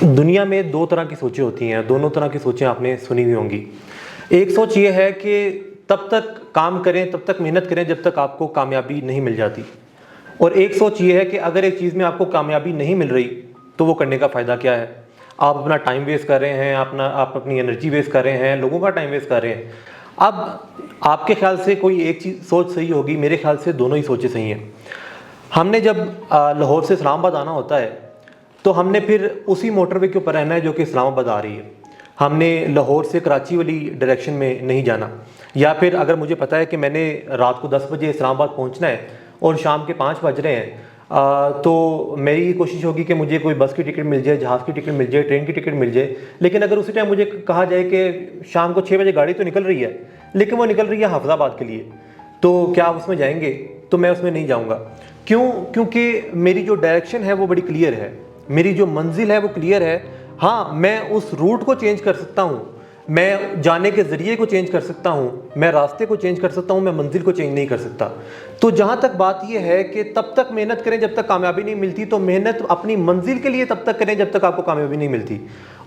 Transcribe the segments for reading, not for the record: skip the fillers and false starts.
दुनिया में दो तरह की सोचें होती हैं, दोनों तरह की सोचें आपने सुनी हुई होंगी। एक सोच ये है कि तब तक काम करें, तब तक मेहनत करें जब तक आपको कामयाबी नहीं मिल जाती। और एक सोच ये है कि अगर एक चीज़ में आपको कामयाबी नहीं मिल रही तो वो करने का फ़ायदा क्या है। आप अपना टाइम वेस्ट कर रहे हैं, आप अपनी एनर्जी वेस्ट कर रहे हैं, लोगों का टाइम वेस्ट कर रहे हैं। अब आपके ख्याल से कोई एक चीज़ सोच सही होगी, मेरे ख्याल से दोनों ही सोचें सही हैं। हमने जब लाहौर से इस्लामाबाद आना होता है तो हमने फिर उसी मोटरवे के ऊपर रहना है जो कि इस्लामाबाद आ रही है। हमने लाहौर से कराची वाली डायरेक्शन में नहीं जाना। या फिर अगर मुझे पता है कि मैंने रात को 10 बजे इस्लामाबाद पहुंचना है और शाम के 5 बज रहे हैं, तो मेरी ये कोशिश होगी कि मुझे कोई बस की टिकट मिल जाए, जहाज़ की टिकट मिल जाए, ट्रेन की टिकट मिल जाए। लेकिन अगर उसी टाइम मुझे कहा जाए कि शाम को 6 बजे गाड़ी तो निकल रही है, लेकिन वो निकल रही है हाफिज़ाबाद के लिए, तो क्या आप उसमें जाएंगे? तो मैं उसमें नहीं जाऊँगा। क्यों? क्योंकि मेरी जो डायरेक्शन है वो बड़ी क्लियर है, मेरी जो मंजिल है वो क्लियर है। हाँ, मैं उस रूट को चेंज कर सकता हूँ, मैं जाने के ज़रिए को चेंज कर सकता हूँ, मैं रास्ते को चेंज कर सकता हूँ, मैं मंजिल को चेंज नहीं कर सकता। तो जहाँ तक बात यह है कि तब तक मेहनत करें जब तक कामयाबी नहीं मिलती, तो मेहनत अपनी मंजिल के लिए तब तक करें जब तक आपको कामयाबी नहीं मिलती।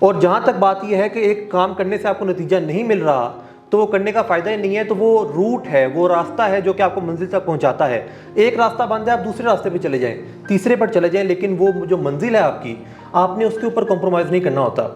और जहाँ तक बात यह है कि एक काम करने से आपको नतीजा नहीं मिल रहा तो वो करने का फ़ायदा ही नहीं है। तो वो रूट है, वो रास्ता है जो कि आपको मंजिल तक पहुंचाता है। एक रास्ता बंद है, आप दूसरे रास्ते पे चले जाएं, तीसरे पर चले जाएं, लेकिन वो जो मंजिल है आपकी, आपने उसके ऊपर कॉम्प्रोमाइज़ नहीं करना होता।